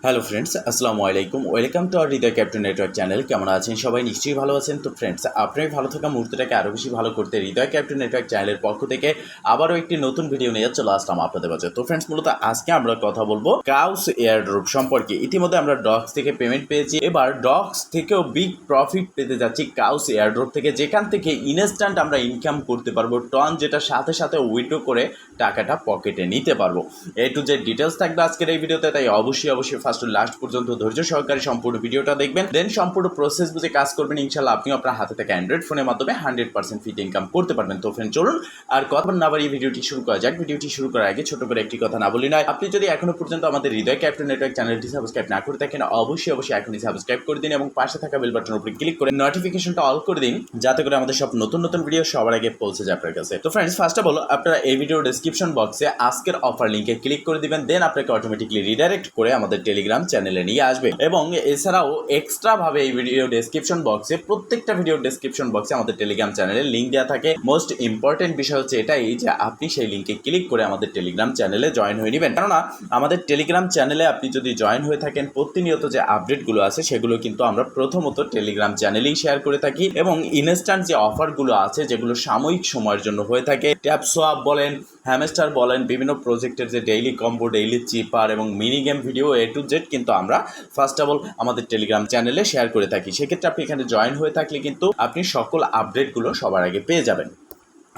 Hello friends, আসসালামু আলাইকুম। Welcome to our Hridoy captain network channel. কেমন আছেন সবাই? নিশ্চয়ই ভালো আছেন। তো ফ্রেন্ডস, আপনার ভালো থাকা মুহূর্তটাকে আরও বেশি ভালো করতে হৃদয় ক্যাপ্টেন নেটওয়ার্ক চ্যানেলের পক্ষ থেকে আবারও একটি নতুন ভিডিও নিয়ে চলে আসলাম আপনাদের মাঝে। তো ফ্রেন্ডস, মূলত আজকে আমরা কথা বলবো কাউস এয়ারড্রপ সম্পর্কে। ইতিমধ্যে আমরা ডক্স থেকে পেমেন্ট পেয়েছি, এবার ডক্স থেকেও বিগ প্রফিট পেতে যাচ্ছি কাউস এয়ারড্রপ থেকে, যেখান থেকে ইনস্ট্যান্ট আমরা ইনকাম করতে পারবো টন, যেটা সাথে সাথে উইথড্র করে টাকাটা পকেটে নিতে পারবো। এ টু জেড ডিটেলস থাকবে আজকের এই ভিডিওতে, তাই অবশ্যই ফার্স্ট টু লাস্ট পর্যন্ত ধৈর্য সহকারে সম্পূর্ণ ভিডিওটা দেখবেন, দেন সম্পূর্ণ প্রসেস বুঝে কাজ করবেন। ইনশাল্লাহ আপনিও আপনার হাতে থাকা অ্যান্ড্রয়েড ফোনের মাধ্যমে 100% ফ্রিতে ইনকাম করতে পারবেন। তো ফ্রেন্ড, চলুন আর কথা না বাড়িয়ে ভিডিওটি শুরু করা যাক। ভিডিওটি শুরু করার আগে ছোট করে একটি কথা না বলি নয়, আপনি যদি এখনো পর্যন্ত আমাদের হৃদয় ক্যাপ্টেন নেটওয়ার্ক চ্যানেলটি সাবস্ক্রাইব না করে থাকেন, অবশ্যই এখনই সাবস্ক্রাইব করে দিন এবং পাশে থাকা বেল বাটনের উপরে ক্লিক করে নোটিফিকেশনটা অল করে দিন, যাতে করে আমাদের সব নতুন নতুন ভিডিও সবার আগে পৌঁছে যায় আপনার কাছে। তো ফ্রেন্ডস, ফার্স্ট অফ অল আপনারা এই ভিডিওর ডেসক্রিপশন বক্সে আজকের অফার লিঙ্কে ক্লিক করে দিবেন, দেন আপনাকে অটোমেটিকলি রিডাইরেক্ট করে আমাদের টেলিগ্রাম চ্যানেলে নিয়ে আসবে। এবং এছাড়াও এক্সট্রা ভাবে এই ভিডিও ডেসক্রিপশন বক্সে, প্রত্যেকটা ভিডিও ডেসক্রিপশন বক্সে আমাদের টেলিগ্রাম চ্যানেলের লিঙ্ক দেওয়া থাকে। মোস্ট ইম্পর্টেন্ট বিষয় হচ্ছে এটাই যে আপনি সেই লিঙ্কে ক্লিক করে আমাদের টেলিগ্রাম চ্যানেলে জয়েন হয়ে নেবেন, কেননা আমাদের টেলিগ্রাম চ্যানেলে আপনি যদি জয়েন হয়ে থাকেন, প্রতিনিয়ত যে আপডেটগুলো আছে সেগুলো কিন্তু আমরা প্রথমত টেলিগ্রাম চ্যানেলেই শেয়ার করে থাকি, এবং ইনস্ট্যান্ট যে অফারগুলো আছে যেগুলো সাময়িক সময়ের জন্য হয়ে থাকে, ট্যাপ সোয়াপ বলেন, হ্যামস্টার বলেন, বিভিন্ন প্রজেক্টের যে ডেইলি কম্বো, ডেইলি চিপার এবং mini game video A to Z কিন্তু আমরা ফার্স্ট অফ অল আমাদের টেলিগ্রাম চ্যানেলে শেয়ার করে থাকি। সেক্ষেত্রে আপনি এখানে জয়েন হয়ে থাকলে কিন্তু আপনি সকল আপডেটগুলো সবার আগে পেয়ে যাবেন।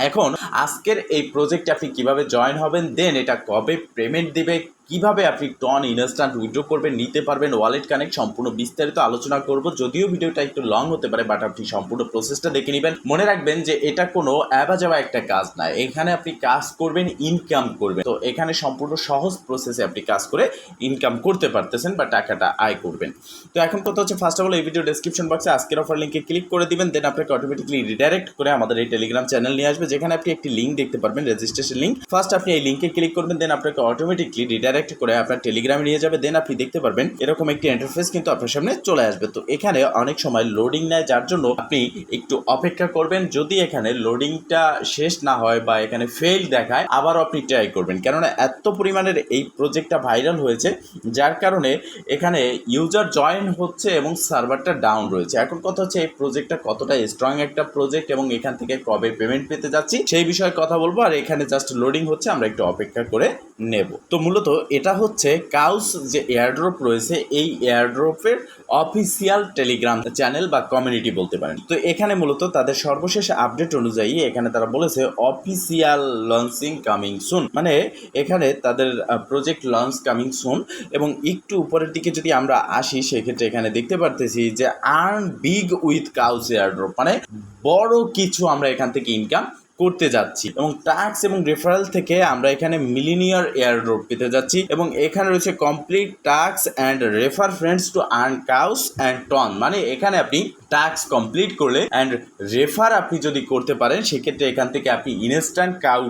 এখন আজকের এই প্রজেক্টে আপনি কিভাবে জয়েন হবেন, দেন এটা কবে পেমেন্ট দিবে, কিভাবে আপনি টন ইনস্ট্যান্ট উইথড্র করবেন, নিতে পারবেন, ওয়ালেট কানেক্ট, সম্পূর্ণ বিস্তারিত আলোচনা করব। যদিও ভিডিওটা একটু লং হতে পারে, বাট আপনি সম্পূর্ণ প্রসেসটা দেখে নেবেন। মনে রাখবেন যে এটা কোনো অ্যাবা যাওয়া একটা কাজ না, এখানে আপনি কাজ করবেন, ইনকাম করবেন। তো এখানে সম্পূর্ণ সহজ প্রসেসে আপনি কাজ করে ইনকাম করতে পারতেছেন বা টাকাটা আয় করবেন। তো এখন কথা হচ্ছে, ফার্স্ট অফ অল এই ভিডিও ডেসক্রিপশন বক্সে আজকের অফার লিঙ্কে ক্লিক করে দিবেন, দেন আপনাকে অটোমেটিকলি রিডাইরেক্ট করে আমাদের এই টেলিগ্রাম চ্যানেল নিয়ে আসবে, যেখানে আপনি একটি লিঙ্ক দেখতে পারবেন, রেজিস্ট্রেশন লিঙ্ক। ফার্স্ট আপনি এই লিঙ্কে ক্লিক করবেন, দেন আপনাকে অটোমেটিকলি রিডাইরেক্ট করে আপনার টেলিগ্রামে নিয়ে যাবে, দেন আপনি দেখতে পারবেন এরকম একটি ইন্টারফেস কিন্তু আপনার সামনে চলে আসবে। তো এখানে অনেক সময় লোডিং নেয়, যার জন্য আপনি একটু অপেক্ষা করবেন। যদি এখানে লোডিংটা শেষ না হয় বা এখানে ফেল দেখায়, আবারও আপনি ট্রাই করবেন, কেননা এত পরিমাণের এই প্রজেক্টটা ভাইরাল হয়েছে, যার কারণে এখানে ইউজার জয়েন হচ্ছে এবং সার্ভারটা ডাউন রয়েছে। এখন কথা হচ্ছে এই প্রজেক্টটা কতটা স্ট্রং একটা প্রজেক্ট এবং এখান থেকে কবে পেমেন্ট পেতে যাচ্ছি সেই বিষয়ে কথা বলবো। আর এখানে জাস্ট লোডিং হচ্ছে, আমরা একটু অপেক্ষা করে নেব। তো মূলত এটা হচ্ছে কাউস যে এয়ারড্রপ রয়েছে, এই এয়ারড্রপের অফিসিয়াল টেলিগ্রাম চ্যানেল বা কমিউনিটি বলতে পারেন। তো এখানে মূলত তাদের সর্বশেষ আপডেট অনুযায়ী এখানে তারা বলেছে অফিসিয়াল লঞ্চিং কামিং সুন, মানে এখানে তাদের প্রজেক্ট লঞ্চ কামিং সুন। এবং একটু উপরের দিকে যদি আমরা আসি, সেক্ষেত্রে এখানে দেখতে পারতেছি যে earn big with cows airdrop, মানে বড় কিছু আমরা এখান থেকে ইনকাম করতে যাচ্ছি, এবং টাস্ক এবং রেফারেল থেকে আমরা এখানে মিলিনিয়ার এয়ারড্রপ পেতে যাচ্ছি। এবং এখানে রয়েছে complete task and refer friends to earn cows and ton, মানে এখানে আপনি টাস্ক কমপ্লিট করলে অ্যান্ড রেফার আপনি যদি করতে পারেন, সেক্ষেত্রে এখান থেকে আপনি ইনস্ট্যান্ট কাউ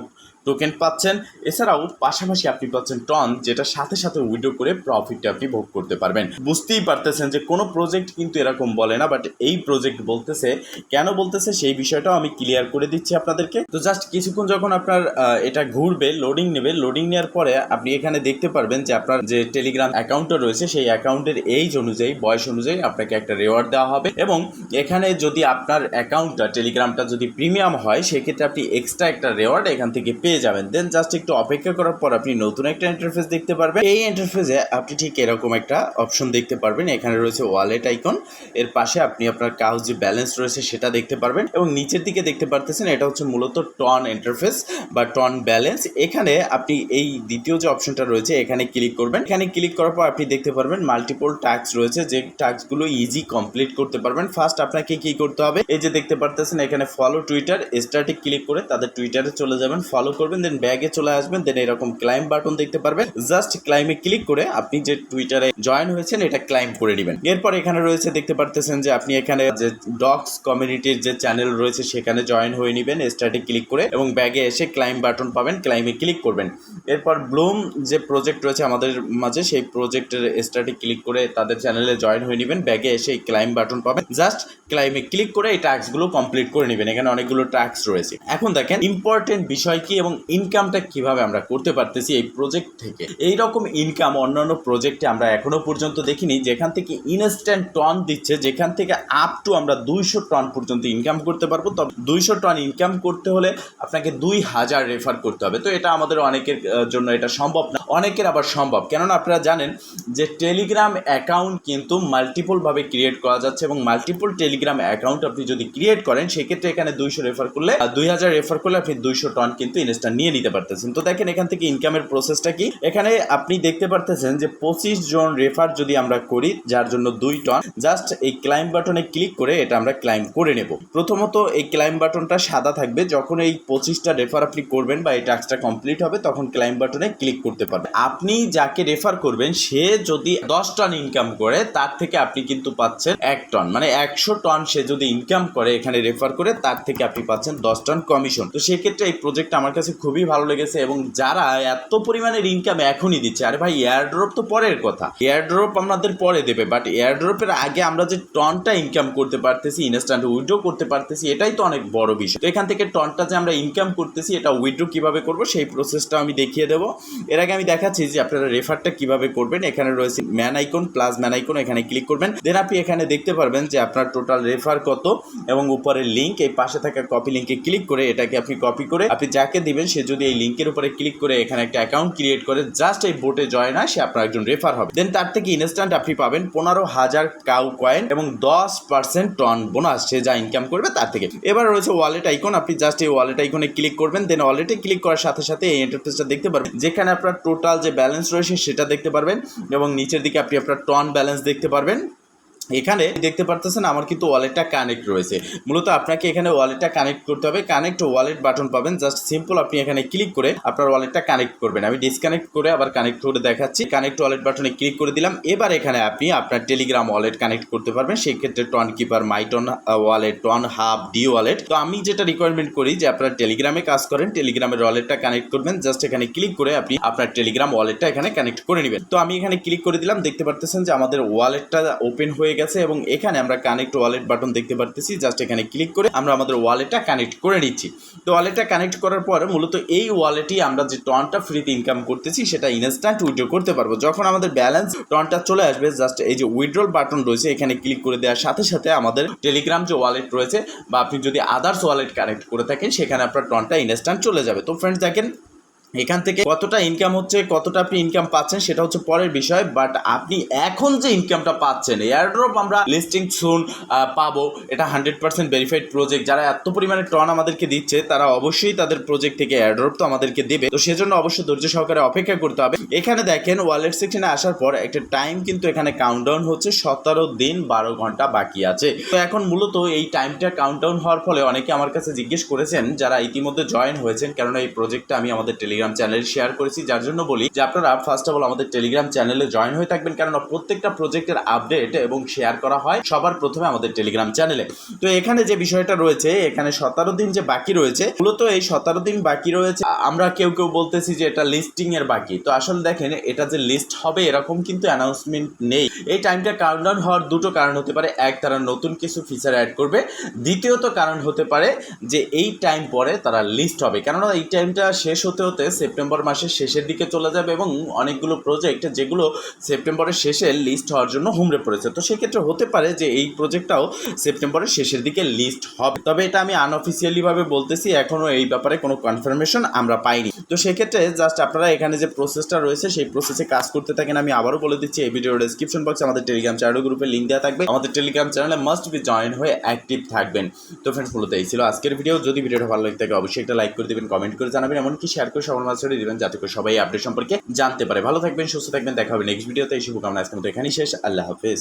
টোকেন পাচ্ছেন। এছাড়াও পাশাপাশি আপনি পাচ্ছেন টন, যেটা সাথে সাথে উইথড্র করে প্রফিটটা আপনি ভোগ করতে পারবেন। বুঝতেই পারতেছেন যে কোনো প্রজেক্ট কিন্তু এরকম বলে না, বাট এই প্রজেক্ট বলতেছে। কেন বলতেছে সেই বিষয়টাও আমি ক্লিয়ার করে দিচ্ছি আপনাদেরকে। তো জাস্ট কিছুক্ষণ যখন আপনার এটা ঘুরবে, লোডিং নেবে, লোডিং নেওয়ার পরে আপনি এখানে দেখতে পারবেন যে আপনার যে টেলিগ্রাম অ্যাকাউন্টটা রয়েছে, সেই অ্যাকাউন্টের এইজ অনুযায়ী, বয়স অনুযায়ী আপনাকে একটা রিওয়ার্ড দেওয়া হবে। এবং এখানে যদি আপনার অ্যাকাউন্টটা, টেলিগ্রামটা যদি প্রিমিয়াম হয়, সেক্ষেত্রে আপনি এক্সট্রা একটা রিওয়ার্ড এখান থেকে পেয়ে যাবেন। দেন জাস্ট একটু অপেক্ষা করার পর আপনি নতুন একটা ইন্টারফেস দেখতে পারবেন। এই ইন্টারফেসে আপনি ঠিক এরকম একটা অপশন দেখতে পারবেন। এখানে রয়েছে ওয়ালেট আইকন, এর পাশে আপনি আপনার কাউস যে ব্যালেন্স রয়েছে সেটা দেখতে পারবেন, এবং নিচের দিকে দেখতে পারতেছেন এটা হচ্ছে মূলত টন ইন্টারফেস বা টন ব্যালেন্স। এখানে আপনি এই দ্বিতীয় যে অপশনটা রয়েছে এখানে ক্লিক করবেন। এখানে ক্লিক করার পর আপনি দেখতে পারবেন মাল্টিপল টাস্ক রয়েছে, যে টাস্কগুলো ইজি কমপ্লিট করতে পারবেন। ফার্স্ট আপনাকে কি করতে হবে, এই যে দেখতে পারতেছেন এখানে ফলো টুইটার, স্টার্টে ক্লিক করে তাদের টুইটারে চলে যাবেন, ফলো করবেন, দেন ব্যাগে চলে আসবেন, দেন এরকম ক্লাইম বাটন দেখতে পারবেন। জাস্ট ক্লাইমে ক্লিক করে আপনি যে টুইটারে জয়েন হয়েছেন এটা ক্লাইম করে নেবেন। এরপর এখানে রয়েছে দেখতে পারতেছেন যে আপনি এখানে যে ডক্স কমিউনিটির যে চ্যানেল রয়েছে সেখানে জয়েন হয়ে নেবেন স্টার্টে ক্লিক করে, এবং ব্যাগে এসে ক্লাইম বাটন পাবেন, ক্লাইমে ক্লিক করবেন। এরপর ব্লুম যে প্রজেক্ট রয়েছে আমাদের মাঝে, সেই প্রজেক্টের স্টার্টে ক্লিক করে তাদের চ্যানেলে জয়েন হয়ে নেবেন, ব্যাগে এসে এই ক্লাইম বাটন পাবেন, জাস্ট ক্লাইমে ক্লিক করে এই টাস্কগুলো কমপ্লিট করে নেবেন। এখানে অনেকগুলো টাস্ক রয়েছে। এখন দেখেন ইম্পর্টেন্ট বিষয় কি এবং এবং ইনকামটা কিভাবে আমরা করতে পারতেছি এই প্রজেক্ট থেকে। এই রকম ইনকাম অন্যান্য প্রজেক্টে আমরা এখনো পর্যন্ত দেখিনি, যেখান থেকে ইনস্ট্যান্ট টন দিচ্ছে, যেখান থেকে আপ টু আমরা 200 টন পর্যন্ত ইনকাম করতে পারবো। তবে 200 টন ইনকাম করতে হলে আপনাকে 2000 রেফার করতে হবে। তো এটা আমাদের অনেকের জন্য এটা সম্ভব না, অনেকের আবার সম্ভব। কেননা আপনারা জানেন যে টেলিগ্রাম অ্যাকাউন্ট কিন্তু মাল্টিপলভাবে ক্রিয়েট করা যাচ্ছে, এবং মাল্টিপল টেলিগ্রাম অ্যাকাউন্ট আপনি যদি ক্রিয়েট করেন সেক্ষেত্রে এখানে 200 রেফার করলে 2000 রেফার করলে আপনি 200 টন কিন্তু ইনস্ট্যান্ট নিয়ে নিতে পারতেছেন। তো দেখেন এখান থেকে ইনকামের প্রসেসটা কি। এখানে আপনি দেখতে পারতেছেন যে 25 জন রেফার যদি আমরা করি, যার জন্য 2 টন, জাস্ট এই ক্লাইম বাটনে ক্লিক করে এটা আমরা ক্লাইম করে নেব। প্রথমত এই ক্লাইম বাটনটা সাদা থাকবে, যখন এই 25টা রেফার আপনি করবেন বা এই টাস্কটা কমপ্লিট হবে তখন ক্লাইম বাটনে ক্লিক করতে পারবেন। আপনি যাকে রেফার করবেন সে যদি 10 টন ইনকাম করে তার থেকে আপনি কিন্তু পাচ্ছেন 1 টন, মানে 100 টন সে যদি ইনকাম করে এখানে রেফার করে তার থেকে আপনি পাচ্ছেন 10 টন কমিশন। তো সেক্ষেত্রে এই প্রজেক্ট আমার কাছে খুবই ভালো লেগেছে। এবং যারা এত পরিমাণের ইনকাম এখনই দিচ্ছে, আরে ভাই এয়ারড্রপ তো পরের কথা, এয়ারড্রপ আমাদের পরে দেবে, বাট এয়ারড্রপের আগে আমরা যে টনটা ইনকাম করতে পারতেছি, ইনস্ট্যান্ট উইথড্র করতে পারতেছি, এটাই তো অনেক বড় বিষয়। তো এখান থেকে টনটা যে আমরা ইনকাম করতেছি এটা উইথড্র কিভাবে করব সেই প্রসেসটা আমি দেখিয়ে দেবো। এর আগে আমি দেখাচ্ছি যে আপনারা রেফারটা কিভাবে করবেন। এখানে রয়েছে man icon, plus man icon, এখানে ক্লিক করবেন। দেন আপনি এখানে দেখতে পারবেন যে আপনার টোটাল রেফার কত এবং উপরের লিঙ্ক, এই পাশে থাকা কপি লিঙ্কে ক্লিক করে এটাকে আপনি কপি করে আপনি যাকে দিবেন সে যদি এই লিঙ্কের উপরে ক্লিক করে এখানে একটা অ্যাকাউন্ট ক্রিয়েট করে জাস্ট এই বোটে জয়েন হয়, সে আপনার একজন রেফার হবে। দেন তার থেকে ইনস্ট্যান্ট আপনি পাবেন 15,000 কাউ কয়েন এবং 10% টন বোনাস সে যা ইনকাম করবে তার থেকে। এবার রয়েছে ওয়ালেট আইকন, আপনি জাস্ট এই ওয়ালেট আইকনে ক্লিক করবেন। দেন ওয়ালেটে ক্লিক করার সাথে সাথে এই ইন্টারফেসটা দেখতে পারবেন, যেখানে আপনার টোটাল যে ব্যালেন্স রয়েছে সেটা দেখতে পারবেন এবং নিচের দিকে আপনি আপনার টন ব্যালেন্স দেখতে পারবেন। এখানে দেখতে পারতেছেন আমার কিন্তু ওয়ালেটটা কানেক্ট রয়েছে। মূলত আপনাকে এখানে ওয়ালেটটা কানেক্ট করতে হবে, কানেক্ট ওয়ালেট বাটন পাবেন, জাস্ট সিম্পল আপনি এখানে ক্লিক করে আপনার ওয়ালেটটা কানেক্ট করবেন। আমি ডিসকানেক্ট করে আবার কানেক্ট করে দেখাচ্ছি। কানেক্ট ওয়ালেট বাটনে ক্লিক করে দিলাম। এবার এখানে আপনি আপনার টেলিগ্রাম ওয়ালেট কানেক্ট করতে পারবেন, সেই ক্ষেত্রে Tonkeeper, my Ton wallet, Ton hub, D wallet. তো আমি যেটা রিকোয়ারমেন্ট করি যে আপনারা টেলিগ্রামে কাজ করেন, টেলিগ্রামের ওয়ালেটটা কানেক্ট করবেন, জাস্ট এখানে ক্লিক করে আপনি আপনার টেলিগ্রাম ওয়ালেটটা এখানে কানেক্ট করে নেবেন। তো আমি এখানে ক্লিক করে দিলাম, দেখতে পারতেছেন যে আমাদের ওয়ালেটটা ওপেন হয়ে গেছে এবং এখানে আমরা কানেক্ট ওয়ালেট বাটন দেখতে পারতেছি, জাস্ট এখানে ক্লিক করে আমরা আমাদের ওয়ালেটটা কানেক্ট করে নিচ্ছি। তো ওয়ালেটটা কানেক্ট করার পর মূলত এই ওয়ালেটই আমরা যে টনটা ফ্রিতে ইনকাম করতেছি সেটা ইনস্ট্যান্ট উইথড্র করতে পারবো। যখন আমাদের ব্যালেন্স টনটা চলে আসবে, জাস্ট এই যে উইথড্রল বাটন রয়েছে এখানে ক্লিক করে দেওয়ার সাথে সাথে আমাদের টেলিগ্রাম যে ওয়ালেট রয়েছে বা আপনি যদি আদার্স ওয়ালেট কানেক্ট করে থাকেন সেখানে আপনার টনটা ইনস্ট্যান্ট চলে যাবে। তো ফ্রেন্ডস দেখেন এখান থেকে কতটা ইনকাম হচ্ছে, কতটা আপনি ইনকাম পাচ্ছেন সেটা হচ্ছে পরের বিষয়, বাট আপনি এখন যে ইনকামটা পাচ্ছেন, এয়ারড্রপ আমরা লিস্টিং সুন পাবো, এটা 100% ভেরিফাইড প্রজেক্ট। যারা এত পরিমাণে টন আমাদেরকে দিচ্ছে তারা অবশ্যই তাদের প্রজেক্ট থেকে এয়ারড্রপ তো আমাদেরকে দেবে। তো সেজন্য অবশ্যই ধৈর্য সহকারে অপেক্ষা করতে হবে। এখানে দেখেন ওয়ালেট সেকশনে আসার পর একটা টাইম কিন্তু এখানে কাউন্টডাউন হচ্ছে, 17 দিন 12 ঘন্টা বাকি আছে। তো এখন মূলত এই টাইমটা কাউন্টডাউন হওয়ার ফলে অনেকে আমার কাছে জিজ্ঞেস করেছেন যারা ইতিমধ্যে জয়েন হয়েছেন, কারণ এই প্রজেক্টটা আমি আমাদের টেলিগ্রাম চ্যানেলে শেয়ার করেছি, যার জন্য বলি যে আপনারা ফার্স্ট অফ অল আমাদের টেলিগ্রাম চ্যানেলে জয়েন হয়ে থাকবেন, কারণ প্রত্যেকটা প্রজেক্টের আপডেট এবং শেয়ার করা হয় সবার প্রথমে আমাদের টেলিগ্রাম চ্যানেলে। তো এখানে যে বিষয়টা রয়েছে, এখানে 17 দিন যে বাকি রয়েছে, মূলত এই 17 দিন বাকি রয়েছে, আমরা কেউ কেউ বলতেছি যে এটা লিস্টিং এর বাকি। তো আসলে দেখেন এটা যে লিস্ট হবে এরকম কিন্তু অ্যানাউন্সমেন্ট নেই। এই টাইমটা কাউন্টডাউন হওয়ার দুটো কারণ হতে পারে, এক তারা নতুন কিছু ফিচার অ্যাড করবে, দ্বিতীয়ত কারণ হতে পারে যে এই টাইম পরে তারা লিস্ট হবে, কেননা এই টাইমটা শেষ হতে হতে সেপ্টেম্বর মাসের শেষের দিকে চলে যাবে এবং অনেকগুলো প্রজেক্ট যেগুলো সেপ্টেম্বরের শেষে লিস্ট হওয়ার জন্য হুমড়ে পড়েছে। তো সেক্ষেত্রে হতে পারে যে এই প্রজেক্টটাও সেপ্টেম্বরের শেষের দিকে লিস্ট হবে, তবে এটা আমি আনঅফিসিয়ালিভাবে বলতেছি, এখনও এই ব্যাপারে কোনো কনফার্মেশন আমরা পাইনি। তো সেক্ষেত্রে জাস্ট আপনারা এখানে যে প্রসেসটা রয়েছে সেই প্রসেসে কাজ করতে থাকেন। আমি আবারও বলে দিচ্ছি, এই ভিডিওর ডেসক্রিপশন বক্সে আমাদের টেলিগ্রাম চ্যানেল গ্রুপের লিঙ্ক দেওয়া থাকবে, আমাদের টেলিগ্রাম চ্যানেলে মাস্ট বি জয়েন হয়ে অ্যাক্টিভ থাকবেন। তো ফ্রেন্ডস মূলত এই ছিল আজকের ভিডিও। যদি ভিডিওটা ভালো লাগে থাকে অবশ্যই একটা লাইক করে দেবেন, কমেন্ট করে জানাবেন, এমনকি শেয়ার করে সবার মাঝে ছড়িয়ে দেবেন যাতে করে সবাই আপডেট সম্পর্কে জানতে পারে। ভালো থাকবেন, সুস্থ থাকবেন, দেখা হবে নেক্সট ভিডিওতে। এই শুভকামনা আজকের মতো এখানেই শেষ। আল্লাহ হাফেজ।